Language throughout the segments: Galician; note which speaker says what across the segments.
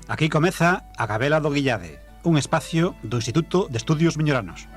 Speaker 1: Aquí comeza a Gabela do Guillade, un espacio do Instituto de Estudios Miñoranos.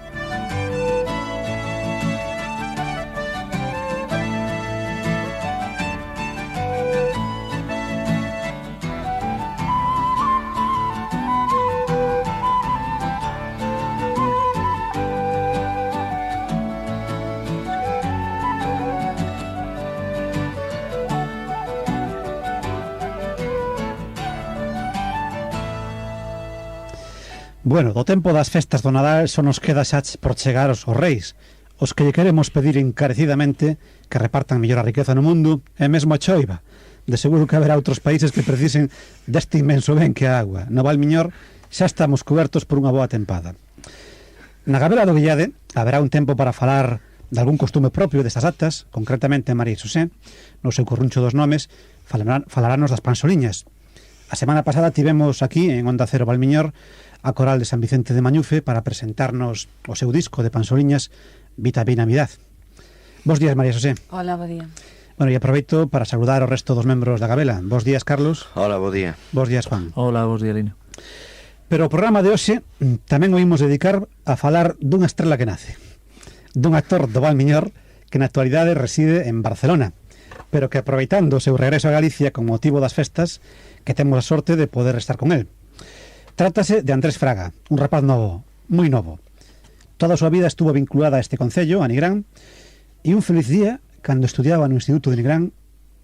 Speaker 1: Bueno, do tempo das festas do Nadal só nos queda xa por chegar os reis, os que lle queremos pedir encarecidamente que repartan mellor a riqueza no mundo e mesmo a choiva. De seguro que haberá outros países que precisen deste inmenso ben que a agua. No Valmiñor xa estamos cobertos por unha boa tempada. Na Gabela do Guillade haberá un tempo para falar de algún costume propio destas datas, concretamente María Xosé, no seu corruncho dos nomes, falarános das pansoliñas. A semana pasada tivemos aquí, en Onda Cero Valmiñor, a Coral de San Vicente de Mañufe para presentarnos o seu disco de pansoliñas Vitamidad. Bos días, María Xosé.
Speaker 2: Hola, bo día.
Speaker 1: Bueno, e aproveito para saludar o resto dos membros da Gabela. Bos días, Carlos.
Speaker 3: Hola, bo día.
Speaker 1: Bos días, Juan.
Speaker 4: Hola, bos días, Lino.
Speaker 1: Pero o programa de hoxe tamén o imos dedicar a falar dunha estrela que nace, dun actor do Valmiñor que na actualidade reside en Barcelona, pero que aproveitando o seu regreso a Galicia con motivo das festas, que temos a sorte de poder estar con el. Trátase de Andrés Fraga, un rapaz novo, moi novo. Toda a súa vida estuvo vinculada a este concello, a Nigrán, e un feliz día, cando estudiaba no Instituto de Nigrán,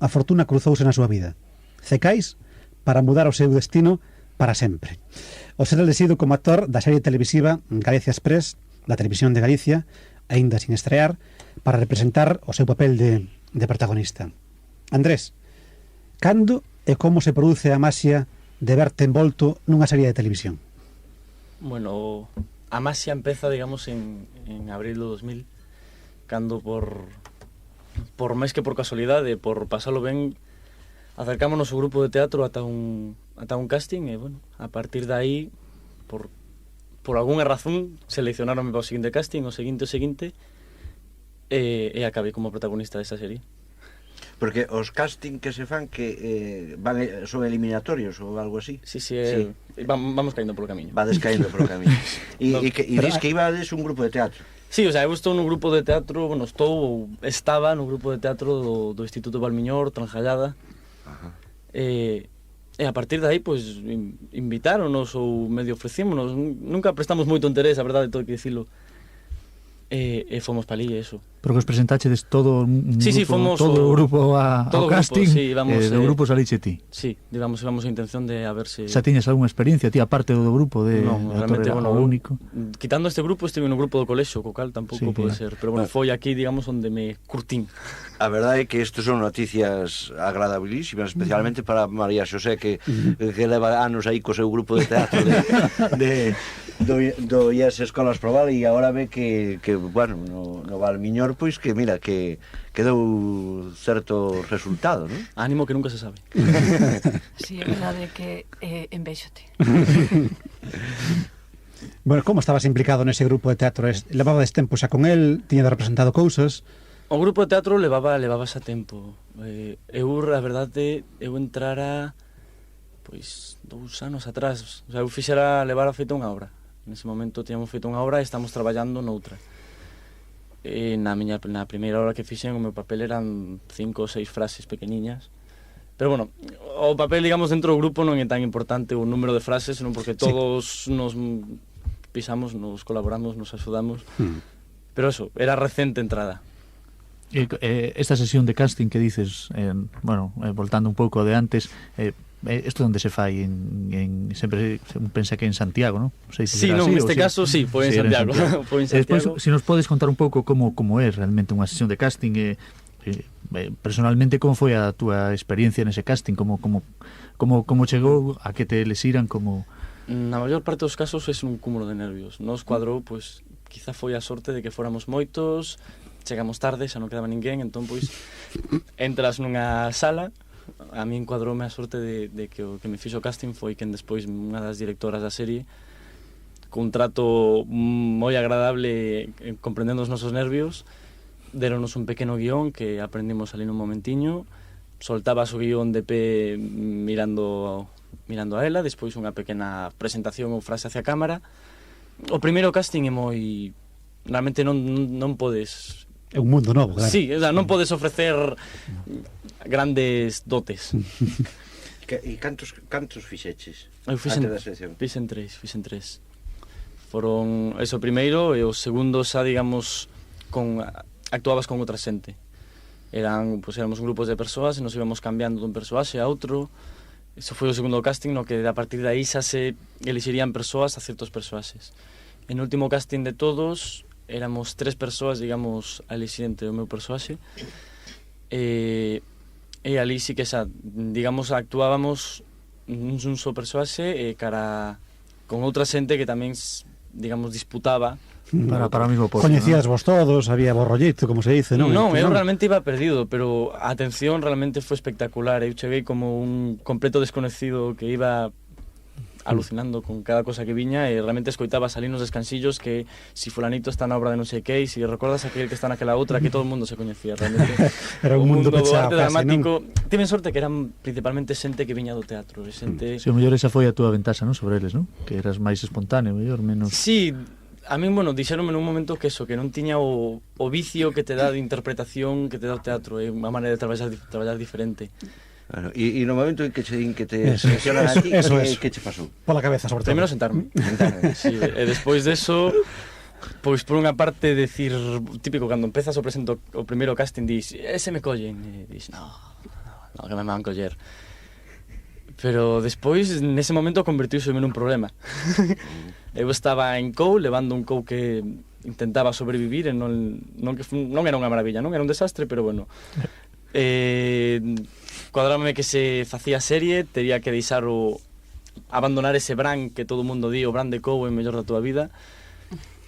Speaker 1: a fortuna cruzouse na súa vida. Cecais para mudar o seu destino para sempre. O ser elexido como actor da serie televisiva Galicia Express, da Televisión de Galicia, aínda sin estrear, para representar o seu papel de protagonista. Andrés, cando e como se produce a maxia de verte envolto nunha serie de televisión?
Speaker 5: Bueno, a maxia empeza, digamos, en abril do 2000, cando por máis que por casualidade, por pasalo ben, acercámonos ao grupo de teatro ata un casting e, bueno, a partir de aí, por algunha razón, seleccionaronme para o seguinte casting, o seguinte, e acabei como protagonista desa serie.
Speaker 3: Porque os casting que se fan que son eliminatorios ou algo así.
Speaker 5: Sí. Vamos caindo polo camiño.
Speaker 3: Vades caindo polo camiño. E dis que ibades un grupo de teatro.
Speaker 5: Sí, o sea, eu estou no grupo de teatro, bueno, estaba no grupo de teatro do Instituto Valmiñor, Tranjallada.
Speaker 3: Ajá.
Speaker 5: E a partir de aí, pois, invitáronos ou medio ofrecímonos. Nunca prestamos moito interés, a verdade, todo que dicilo. E fomos para ali, eso.
Speaker 4: Pero que os presentachedes todo
Speaker 5: fomos
Speaker 4: todo o grupo ao casting,
Speaker 5: sí,
Speaker 4: do grupo saliche ti.
Speaker 5: Sí, digamos a intención de a ver se...
Speaker 4: Xa tiñas algunha experiencia ti, aparte do grupo de
Speaker 5: realmente,
Speaker 4: bueno, único?
Speaker 5: Quitando este grupo, estive no grupo do colexo, co cal tampouco pode ser. Pero bueno, foi aquí, digamos, onde me curtín.
Speaker 3: A verdade é que isto son noticias agradabilísimas, especialmente para María Xosé, que leva anos aí co seu grupo de teatro do IES Escolas Proval, e agora ve que bueno, no Valmiñor, pois que mira, que deu certo resultado, non?
Speaker 5: Ánimo que nunca se sabe.
Speaker 2: Sí, é verdade que envéxote.
Speaker 1: Bueno, como estabas implicado nese grupo de teatro? Levabades tempo xa con el? Tiña representado cousas?
Speaker 5: O grupo de teatro levaba xa tempo. Eu, a verdade, eu entrara pois 2 anos atrás. O sea, eu levara feito unha obra. Nese momento tíamos feito unha obra e estamos traballando noutra. Na primeira obra que fixen, o meu papel eran 5 ou 6 frases pequeniñas. Pero bueno, o papel, digamos, dentro do grupo non é tan importante o número de frases, senón porque todos nos pisamos, nos colaboramos, nos axudamos. Pero eso, era recente entrada.
Speaker 4: Esta sesión de casting que dices, voltando un pouco de antes, isto onde se fai sempre se pensa que en Santiago, non?
Speaker 5: Sí, non, neste caso sí, foi en Santiago.
Speaker 4: Despois, se nos podes contar un pouco como é realmente unha sesión de casting, personalmente como foi a túa experiencia nese casting, como chegou a que te elesiran como...
Speaker 5: Na maior parte dos casos é un cúmulo de nervios. Nos cuadrou, pois, quizá foi a sorte de que fóramos moitos, chegamos tarde, xa non quedaba ninguén, entón, pois, entras nunha sala. A mí encuadroume a sorte de que o que me fixo o casting foi quen despois unha das directoras da serie, cun trato moi agradable, comprendendo os nosos nervios, deronos un pequeno guión que aprendimos ali nun momentiño, soltabas o guión de pé mirando mirando a ela, despois unha pequena presentación ou frase hacia a cámara. O primeiro casting é moi... Realmente non podes...
Speaker 1: É un mundo novo, claro.
Speaker 5: Sí, o sea, non podes ofrecer grandes dotes.
Speaker 3: E cantos fixeches?
Speaker 5: Eu
Speaker 3: antes da selección?
Speaker 5: Fixen tres. Foron eso primeiro e o segundo xa, digamos, actuabas con outra xente. Éramos grupos de persoas e nos íbamos cambiando dun persoaxe a outro. Eso foi o segundo casting, no que a partir de aí xa se elixirían persoas a certos persoaxes. En o último casting de todos éramos 3 persoas, digamos, a elixir entre o meu persoaxe. E ali sí que xa, digamos, actuábamos un só persoaxe cara con outra xente que tamén, digamos, disputaba
Speaker 4: para o mismo posto.
Speaker 1: Coñecías vos todos, había borrollito, como se dice, non?
Speaker 5: Non, eu realmente iba perdido, pero a atención realmente foi espectacular. Eu cheguei como un completo desconocido que iba alucinando con cada cosa que viña e realmente escoitaba salir nos descansillos que si fulanito está na obra de non sei que e si recordas aquel que está naquela outra, que todo o mundo se coñecía realmente.
Speaker 1: Era un mundo
Speaker 5: do
Speaker 1: pechado,
Speaker 5: arte
Speaker 1: casi,
Speaker 5: dramático. Tiven sorte que eran principalmente xente que viña do teatro, xente...
Speaker 4: Si, o mellor esa foi a túa ventaxa, non, sobre eles, non? Que eras máis espontáneo, mellor, menos...
Speaker 5: Sí, a mí, bueno, dixeronme nun momento que eso, que non tiña o vicio que te dá de interpretación que te dá o teatro, é unha maneira de traballar diferente.
Speaker 3: Bueno, e no momento en que te seleccionan a ti, que che pasou?
Speaker 1: Pola cabeza, sobre todo.
Speaker 5: Primeiro sentarme. Sí, e despois deso, pois por unha parte decir, típico, cando empezas o primeiro casting, dis, ese me collen, e dis, no, que me van coller. Pero despois, nese momento, convertiuse en un problema. Eu estaba en COU, levando un COU que intentaba sobrevivir, e non era unha maravilla, non era un desastre, pero bueno. Cuadrábame que se facía serie, tería que deixar abandonar ese brand que todo o mundo di, o brand de COU é o mellor da tua vida,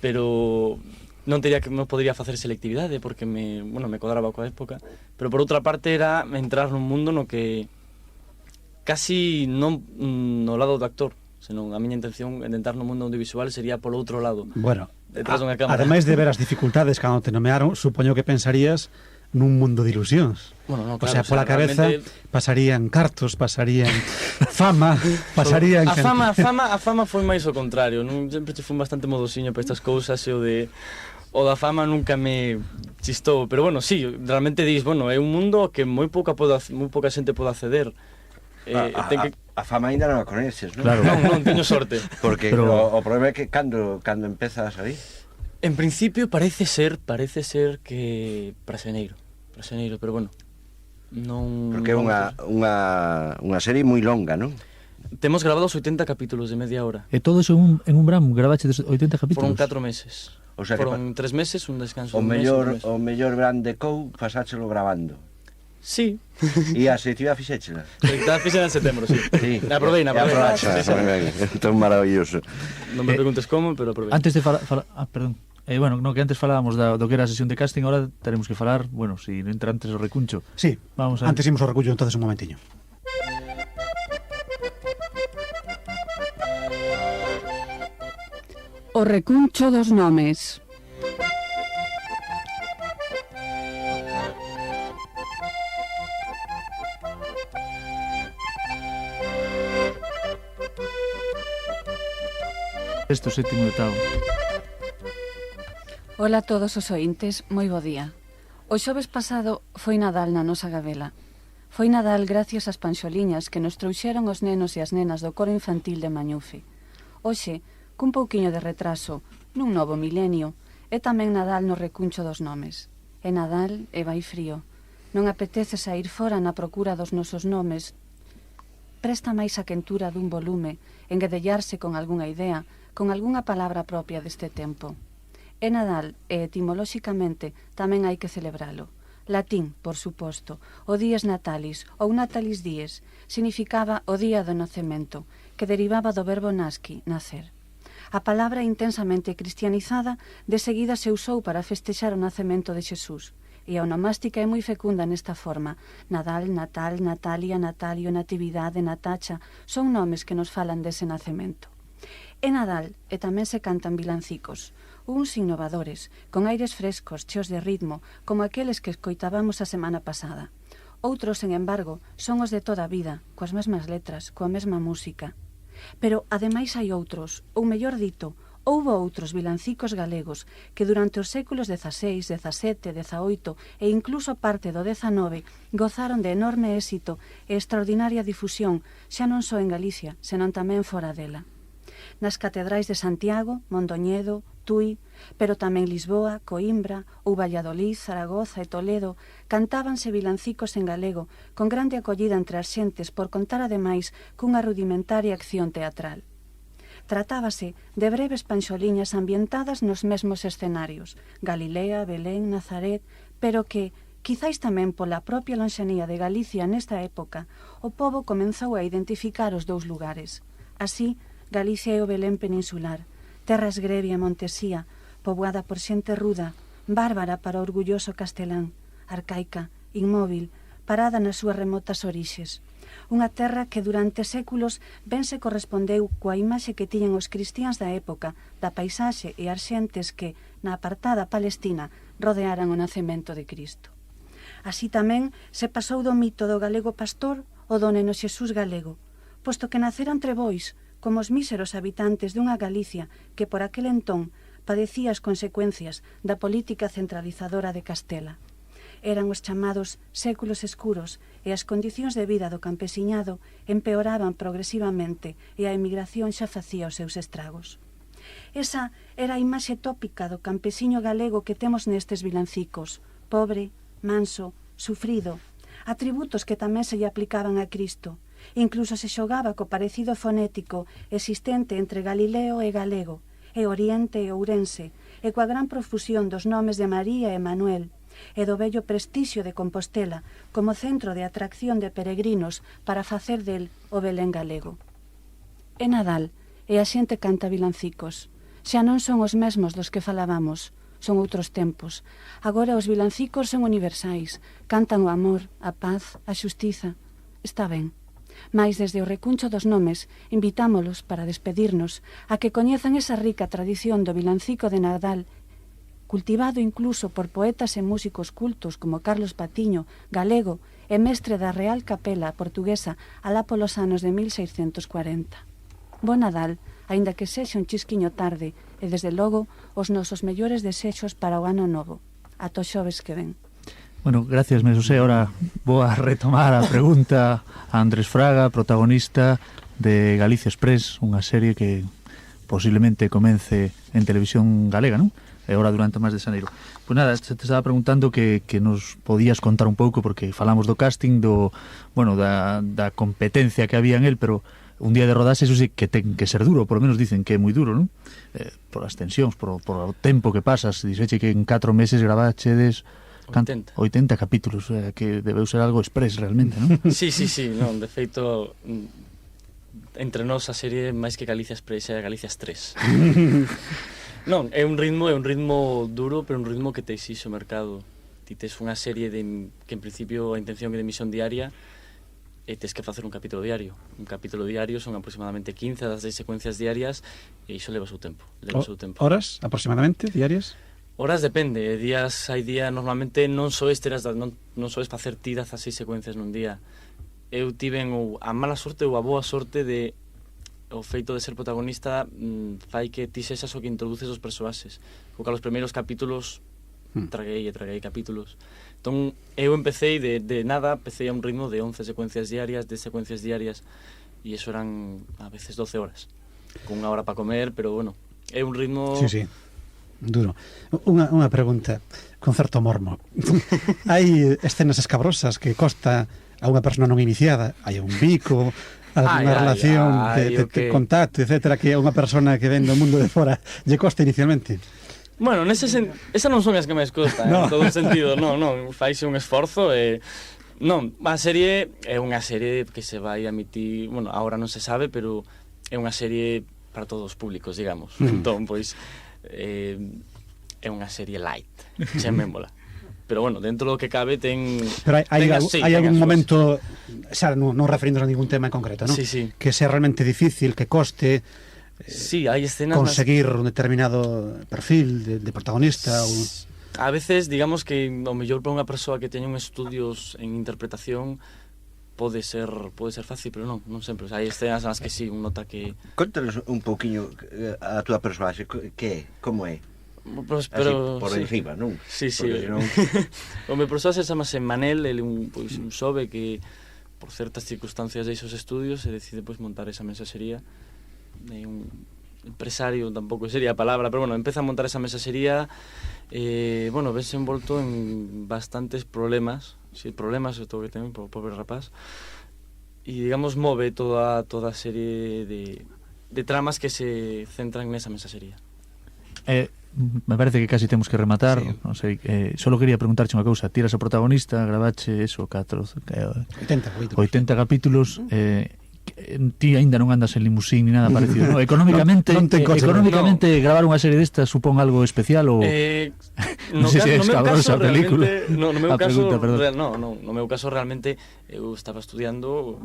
Speaker 5: pero non podría facer selectividade porque me cuadraba coa época, pero por outra parte era entrar nun mundo no que casi non no lado do actor, senón a miña intención en entrar no mundo audiovisual sería polo outro lado.
Speaker 1: Bueno,
Speaker 5: detrás dunha cámara.
Speaker 1: Ademais de ver as dificultades cando te nomearon, supoño que pensarías nun mundo de ilusións.
Speaker 5: Bueno, no,
Speaker 1: claro, o sea, pola cabeza realmente... pasarían cartos, pasarían fama, pasarían...
Speaker 5: A fama foi máis o contrario. Sempre fui bastante modosiño para estas cousas e o da fama nunca me chistou. Pero bueno, sí, realmente dis, bueno, é un mundo que moi pouca xente pode acceder.
Speaker 3: A fama ainda non a coñeces, non?
Speaker 4: Claro.
Speaker 5: Non teño sorte.
Speaker 3: Porque o problema é que cando empezas aí...
Speaker 5: En principio parece ser que para xeneiro, pero bueno, non...
Speaker 3: Porque é unha serie moi longa, non?
Speaker 5: Temos grabados 80 capítulos de media hora.
Speaker 4: E todo eso en un bramo, gravache 80 capítulos?
Speaker 5: Foron 4 meses.
Speaker 3: O sea
Speaker 5: foron 3 meses, un descanso
Speaker 3: o mellor brand de COU pasáchelo grabando.
Speaker 5: Sí.
Speaker 3: E a selectividade fixéchela?
Speaker 5: A fixera en setembro, sí. Aprobei.
Speaker 3: Entón maravilloso.
Speaker 5: Non me preguntes como, pero aprobei.
Speaker 4: Antes de falar... perdón. Bueno, que antes falábamos do que era a sesión de casting, ahora teremos que falar, bueno, si non entra antes o recuncho.
Speaker 1: Sí, vamos antes imos ao recuncho, entonces un momentiño.
Speaker 6: O recuncho dos nomes.
Speaker 4: Sexto, sétimo e oitavo.
Speaker 6: Ola a todos os ointes, moi bo día. O xoves pasado foi Nadal na nosa Gabela. Foi Nadal gracias ás panxoliñas que nos trouxeron os nenos e as nenas do coro infantil de Mañufe. Hoxe, cun pouquiño de retraso, nun novo milenio, é tamén Nadal no recuncho dos nomes. É Nadal e vai frío. Non apetece saír fora na procura dos nosos nomes. Presta máis a quentura dun volume, engadellarse con algunha idea, con algunha palabra propia deste tempo. É Nadal e etimolóxicamente tamén hai que celebralo. Latín, por suposto, o dies natalis ou natalis dies significaba o día do nacemento, que derivaba do verbo nasci, nacer. A palabra intensamente cristianizada de seguida se usou para festexar o nacemento de Xesús, e a onomástica é moi fecunda nesta forma. Nadal, Natal, Natalia, Natalio, Natividade, Natacha son nomes que nos falan dese nacemento. É Nadal e tamén se cantan vilancicos, uns innovadores, con aires frescos, cheos de ritmo, como aqueles que escoitábamos a semana pasada. Outros, sen embargo, son os de toda a vida, coas mesmas letras, coa mesma música. Pero, ademais, hai outros, ou mellor dito, houbo outros vilancicos galegos que durante os séculos XVI, XVII, XVIII e incluso parte do XIX gozaron de enorme éxito e extraordinaria difusión xa non só en Galicia, senón tamén fora dela. Nas catedrais de Santiago, Mondoñedo, Tui, pero tamén Lisboa, Coimbra ou Valladolid, Zaragoza e Toledo cantábanse vilancicos en galego con grande acollida entre as xentes por contar ademais cunha rudimentaria acción teatral. Tratábase de breves panxoliñas ambientadas nos mesmos escenarios, Galilea, Belén, Nazaret, pero que, quizáis tamén pola propia lonxanía de Galicia nesta época, o pobo comenzou a identificar os dous lugares. Así, Galicia é o Belén peninsular, terra esgrebia e montesía, poboada por xente ruda, bárbara para o orgulloso castelán, arcaica, inmóvil, parada nas súas remotas orixes. Unha terra que durante séculos ben se correspondeu coa imaxe que tiñan os cristiáns da época, da paisaxe e as xentes que, na apartada Palestina, rodearan o nacemento de Cristo. Así tamén se pasou do mito do galego pastor o do neno Xesús galego, posto que nacera entre bois, como os míseros habitantes dunha Galicia que por aquel entón padecía as consecuencias da política centralizadora de Castela. Eran os chamados séculos escuros e as condicións de vida do campesiñado empeoraban progresivamente e a emigración xa facía os seus estragos. Esa era a imaxe tópica do campesiño galego que temos nestes vilancicos, pobre, manso, sufrido, atributos que tamén se lle aplicaban a Cristo. Incluso se xogaba co parecido fonético existente entre Galileo e galego, e Oriente e Ourense, e coa gran profusión dos nomes de María e Manuel, e do bello prestixio de Compostela como centro de atracción de peregrinos para facer del o Belén galego. É Nadal e a xente canta vilancicos. Xa non son os mesmos dos que falábamos, son outros tempos. Agora os vilancicos son universais, cantan o amor, a paz, a xustiza. Está ben. Mais desde o recuncho dos nomes invitámolos para despedirnos a que coñezan esa rica tradición do vilancico de Nadal, cultivado incluso por poetas e músicos cultos como Carlos Patiño, galego e mestre da Real Capela portuguesa alá polos anos de 1640. Bo Nadal, aínda que sexa un chisquiño tarde, e desde logo os nosos mellores desexos para o ano novo. Ata os xoves que ven.
Speaker 4: Bueno, gracias, José. Ahora vou a retomar a pregunta a Andrés Fraga, protagonista de Galicia Express, unha serie que posiblemente comence en televisión galega, non? E ahora durante o mes de xaneiro. Pois nada, te estaba preguntando que nos podías contar un pouco, porque falamos do casting, da competencia que había en el, pero un día de rodaxe, eso sí que ten que ser duro, por lo menos dicen que é moi duro, non? Por as tensións, por o tempo que pasas, dixeche que en 4 meses gravachedes 80 capítulos, que debeu ser algo express realmente, non?
Speaker 5: Sí, non, de feito, entre nós a serie máis que Galicia Express é Galicia Estrés. Non, é un ritmo duro, pero un ritmo que te exixe o mercado. Ti tes unha serie que en principio a intención é de emisión diaria e tes que facer un capítulo diario. Un capítulo diario son aproximadamente 15 das 10 secuencias diarias e iso leva o seu tempo.
Speaker 1: Horas aproximadamente diarias?
Speaker 5: Horas depende, hai día normalmente non soes facer ti 16 secuencias nun día. Eu tiven a mala sorte ou a boa sorte de o feito de ser protagonista fai que ti sexas o que introduces os persoaxes. Co cal os primeiros capítulos traguei capítulos. Entón, eu empecé de nada, empecé a un ritmo de 11 secuencias diarias, 10 secuencias diarias, e iso eran a veces 12 horas, con unha hora para comer, pero bueno, é un ritmo...
Speaker 1: Sí, duro. Unha pregunta con certo mormo. Hai escenas escabrosas que costa a unha persona non iniciada, hai un bico, alguna relación de contacto, etcétera, que unha persona que ven do mundo de fora lle costa inicialmente?
Speaker 5: Bueno, esa non son as que máis costa, en todo sentido, non, faise un esforzo e... Non, a serie é unha serie que se vai a emitir, bueno, agora non se sabe, pero é unha serie para todos os públicos, digamos. Entón, pois, é unha serie light, chamémola. Pero bueno, dentro do que cabe ten... Pero
Speaker 1: hai algún momento, xa non referindo a ningún tema en concreto, non?
Speaker 5: Sí.
Speaker 1: Que sea realmente difícil, que coste...
Speaker 5: Sí, hai escenas...
Speaker 1: Conseguir un determinado perfil de protagonista ou...
Speaker 5: A veces, digamos que o mellor para unha persoa que teña un estudios en interpretación pode ser fácil, pero non sempre. O sea, hai escenas nas que sí, un nota que...
Speaker 3: Contanos un pouquiño a túa personaxe, que é, como é?
Speaker 5: Pero,
Speaker 3: Así, por
Speaker 5: sí.
Speaker 3: encima, non?
Speaker 5: Sí.
Speaker 3: Senón...
Speaker 5: O meu profesor se chamase Manel, ele un xove que por certas circunstancias deixa os estudios e decide montar esa mensaxería. É un empresario, tampouco sería a palabra, pero empeza a montar esa mensaxería e, ves envolto en bastantes problemas, problemas sobre todo que ten por pobre rapaz, e, digamos, move toda a serie de tramas que se centran nesa mensaxería.
Speaker 4: Me parece que casi temos que rematar, sí. Non sei, solo quería preguntarche unha cousa. Tiras o protagonista, gravache eso, 80 capítulos, ti aínda non andas en limusín ni nada parecido, ¿no? Económicamente, gravar unha serie desta supón algo especial ou
Speaker 5: non sei se é escabrosa a película. No meu caso realmente eu estaba estudiando,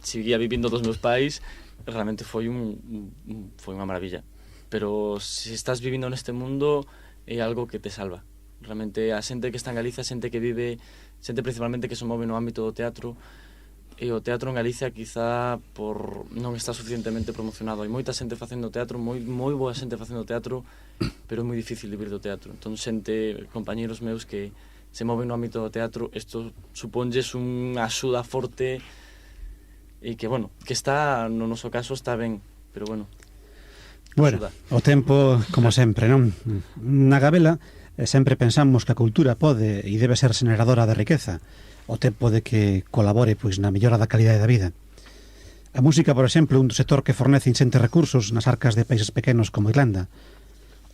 Speaker 5: seguía vivindo dos meus pais, realmente foi unha maravilla. Pero se estás vivindo neste mundo é algo que te salva. Realmente a xente que está en Galicia, xente que vive, xente principalmente que se move no ámbito do teatro, e o teatro en Galicia quizá non está suficientemente promocionado. Hai moita xente facendo teatro, moi boa xente facendo teatro, pero é moi difícil vivir do teatro. Entón xente, compañeros meus que se moven no ámbito do teatro, isto suponlles unha axuda forte e que, que está, no noso caso, está ben, pero
Speaker 1: Bueno, o tempo, como sempre, non? Na Gabela sempre pensamos que a cultura pode e debe ser generadora de riqueza, o tempo de que colabore na mellora da calidade da vida. A música, por exemplo, un sector que fornece ingentes recursos nas arcas de países pequenos como Irlanda.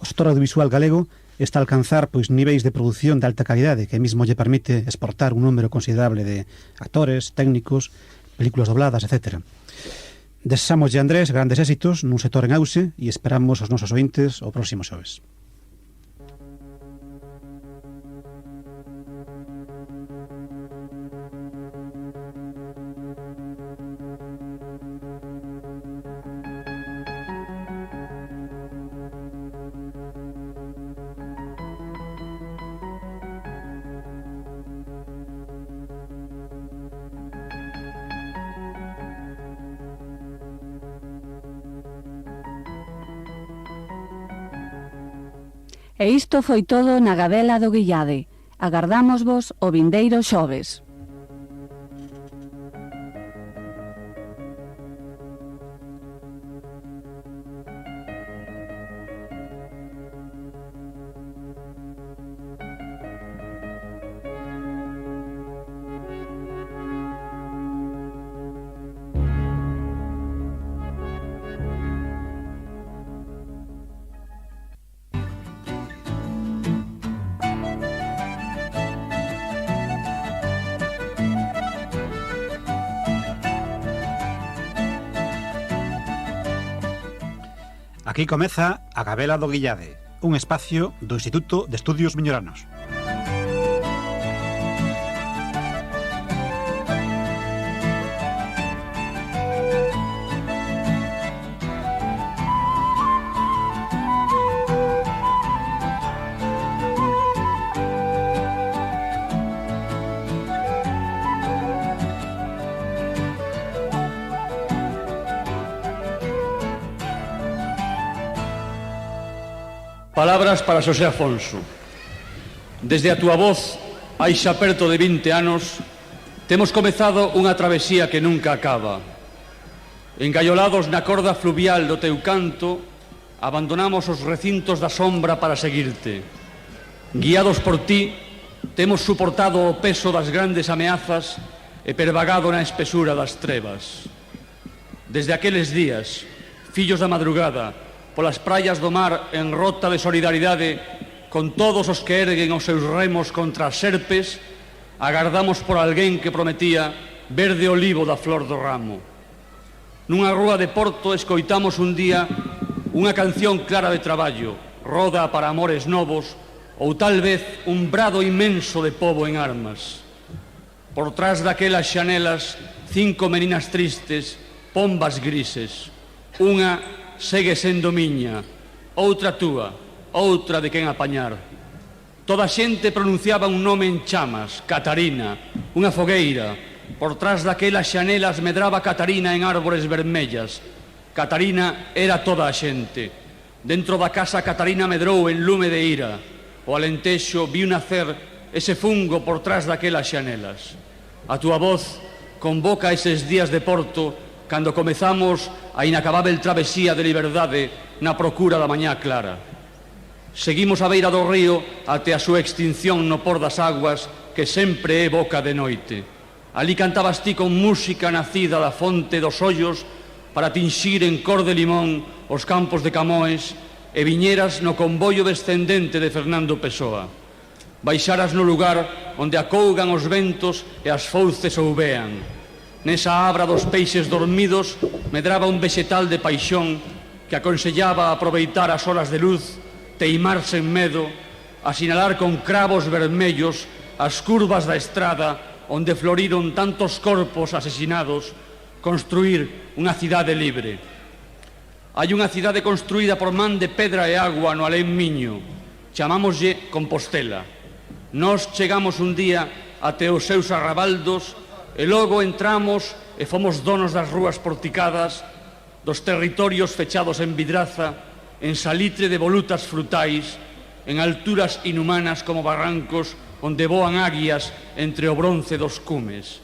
Speaker 1: O sector audiovisual galego está a alcanzar niveis de produción de alta calidade que mesmo lle permite exportar un número considerable de actores, técnicos, películas dobladas, etc. Desexamos de Andrés grandes éxitos nun sector en auxe e esperamos os nosos ointes o próximo xoves.
Speaker 6: E isto foi todo na Gabela do Guillade. Agardámosvos o vindeiro xoves.
Speaker 1: Aquí comeza a Gabela do Guillade, un espacio do Instituto de Estudios Miñoranos.
Speaker 7: Palabras para Xosé Afonso. Desde a túa voz, hai xa perto de 20 anos, temos comezado unha travesía que nunca acaba. Engaiolados na corda fluvial do teu canto, abandonamos os recintos da sombra para seguirte. Guiados por ti, temos suportado o peso das grandes ameazas e pervagado na espesura das trevas. Desde aqueles días, fillos da madrugada, polas praias do mar en rota de solidaridade con todos os que erguen os seus remos contra as serpes, agardamos por alguén que prometía verde olivo da flor do ramo. Nunha rúa de Porto escoitamos un día unha canción clara de traballo, roda para amores novos, ou tal vez un brado inmenso de pobo en armas. Por trás daquelas xanelas, 5 meninas tristes, pombas grises. Unha segue sendo miña, outra túa, outra de quen apañar. Toda a xente pronunciaba un nome en chamas, Catarina, unha fogueira. Por trás daquelas xanelas medraba Catarina en árbores vermellas. Catarina era toda a xente. Dentro da casa Catarina medrou en lume de ira. O Alentexo viu nacer ese fungo por trás daquelas xanelas. A túa voz convoca eses días de Porto cando comezamos a inacabável travesía de liberdade na procura da mañá clara. Seguimos a beira do río até a súa extinción no por das aguas que sempre é boca de noite. Ali cantabas ti con música nacida da fonte dos ollos para tinxir en cor de limón os campos de Camoes e viñeras no convoio descendente de Fernando Pessoa. Baixaras no lugar onde acougan os ventos e as fouces ouvean. Nesa abra dos peixes dormidos medraba un vexetal de paixón que aconsellaba aproveitar as horas de luz, teimar sen medo, asinalar con cravos vermellos as curvas da estrada onde floriron tantos corpos asesinados, construir unha cidade libre. Hai unha cidade construída por man de pedra e agua no alén Miño. Chamámoslle Compostela. Nós chegamos un día até os seus arrabaldos e logo entramos e fomos donos das rúas porticadas, dos territorios fechados en vidraza, en salitre de volutas frutais, en alturas inhumanas como barrancos onde voan águias entre o bronce dos cumes.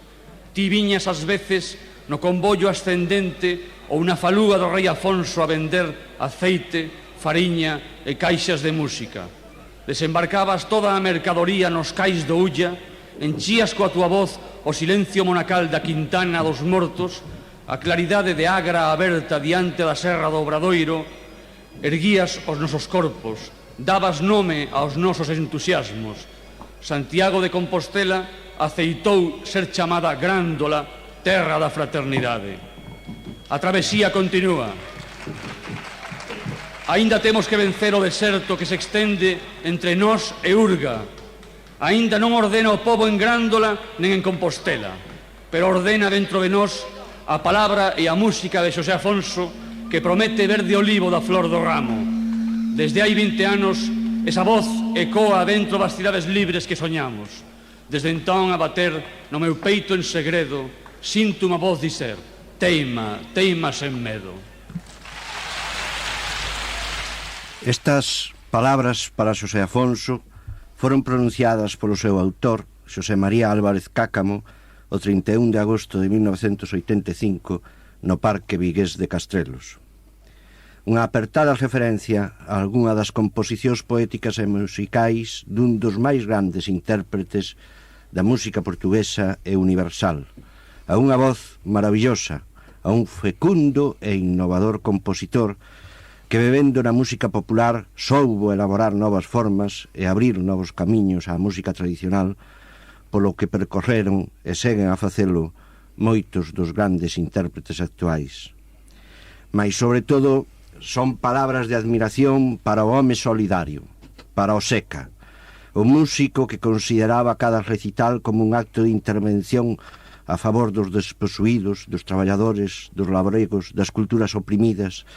Speaker 7: Ti viñas ás veces no convoio ascendente ou na faluga do rei Afonso a vender aceite, fariña e caixas de música. Desembarcabas toda a mercadoría nos cais do Ulla, enchías coa túa voz o silencio monacal da Quintana dos Mortos, a claridade de Agra aberta diante da Serra do Obradoiro. Erguías os nosos corpos, dabas nome aos nosos entusiasmos. Santiago de Compostela aceitou ser chamada Grándola, terra da fraternidade. A travesía continúa. Aínda temos que vencer o deserto que se extende entre nós e Urga. Aínda non ordena o pobo en Grándola nen en Compostela, pero ordena dentro de nós a palabra e a música de Xosé Afonso, que promete verde olivo da flor do ramo. Desde hai 20 anos, esa voz ecoa dentro das cidades libres que soñamos. Desde entón a bater no meu peito en segredo, sinto unha voz dizer: teima, teima sen medo.
Speaker 8: Estas palabras para Xosé Afonso foron pronunciadas polo seu autor, Xosé María Álvarez Cácamo, o 31 de agosto de 1985, no Parque Vigués de Castrelos. Unha apertada referencia a algunha das composicións poéticas e musicais dun dos máis grandes intérpretes da música portuguesa e universal, a unha voz maravillosa, a un fecundo e innovador compositor que, bebendo na música popular, soubo elaborar novas formas e abrir novos camiños á música tradicional, polo que percorreron e seguen a facelo moitos dos grandes intérpretes actuais. Mais, sobre todo, son palabras de admiración para o home solidario, para o Seca, o músico que consideraba cada recital como un acto de intervención a favor dos desposuídos, dos traballadores, dos labregos, das culturas oprimidas,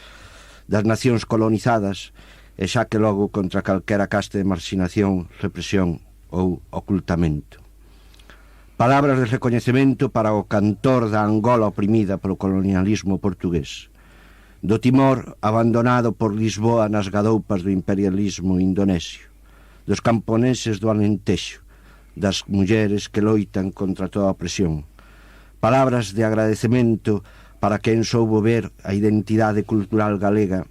Speaker 8: das nacións colonizadas, e xa que logo contra calquera caste de marxinación, represión ou ocultamento. Palabras de recoñecemento para o cantor da Angola oprimida polo colonialismo portugués, do Timor abandonado por Lisboa nas gadoupas do imperialismo indonesio, dos camponeses do Alentexo, das mulleres que loitan contra toda a opresión. Palabras de agradecemento para quen soubo ver a identidade cultural galega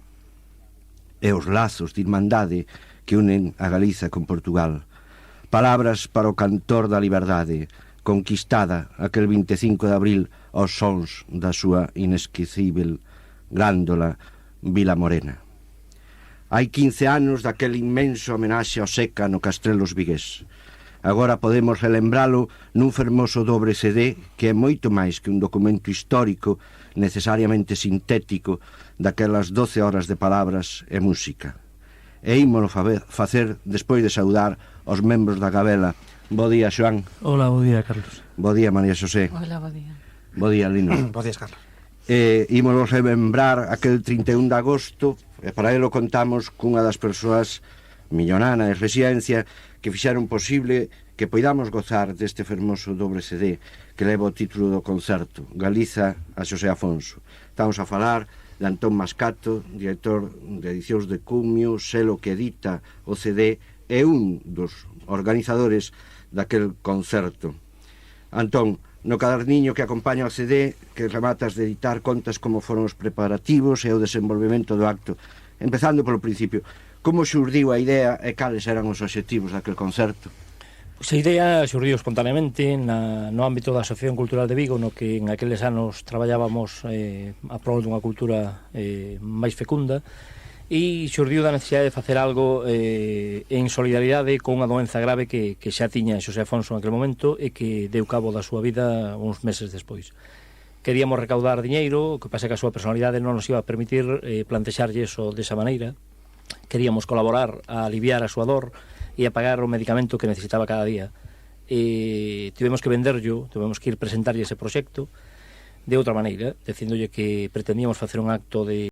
Speaker 8: e os lazos de irmandade que unen a Galiza con Portugal. Palabras para o cantor da liberdade, conquistada aquel 25 de abril aos sons da súa inesquecível Grándola Vila Morena. Hai 15 anos daquel inmenso homenaxe ao Seca no Castrelos Vigués. Agora podemos relembralo nun fermoso dobre CD que é moito máis que un documento histórico necesariamente sintético daquelas 12 horas de palabras e música. E ímolo facer despois de saudar os membros da Gabela. Bo día, Xoán.
Speaker 4: Hola, bo día, Carlos.
Speaker 8: Bo día, María Xosé.
Speaker 2: Hola, bo día.
Speaker 8: Bo día, Lino.
Speaker 1: Bo días, Carlos.
Speaker 8: Ímolo remembrar aquel 31 de agosto, e para elo contamos cunha das persoas Millonana e Residencia, que fixeron posible que poidamos gozar deste fermoso doble CD que leva o título do concerto, Galiza a Xosé Afonso. Estamos a falar de Antón Mascato, director de edicións de Cumio, selo que edita o CD, e un dos organizadores daquel concerto. Antón, no caderniño que acompaña o CD, que rematas de editar, contas como foron os preparativos e o desenvolvemento do acto. Empezando polo principio, como xurdiu a idea e cales eran os obxectivos daquel concerto?
Speaker 9: Pois a idea xurdiu espontaneamente no ámbito da Asociación Cultural de Vigo, no que en aqueles anos traballábamos a prol dunha cultura máis fecunda, e xurdiu da necesidade de facer algo en solidaridade con unha doenza grave que xa tiña Xosé Afonso en aquel momento e que deu cabo da súa vida uns meses despois. Queríamos recaudar diñeiro, o que pasa que a súa personalidade non nos iba a permitir plantexarlle eso desa maneira. Queríamos colaborar a aliviar a súa dor e a pagar o medicamento que necesitaba cada día. Tivemos que venderllo, tivemos que ir presentarlle ese proxecto de outra maneira, dicíndolle que pretendíamos facer un acto de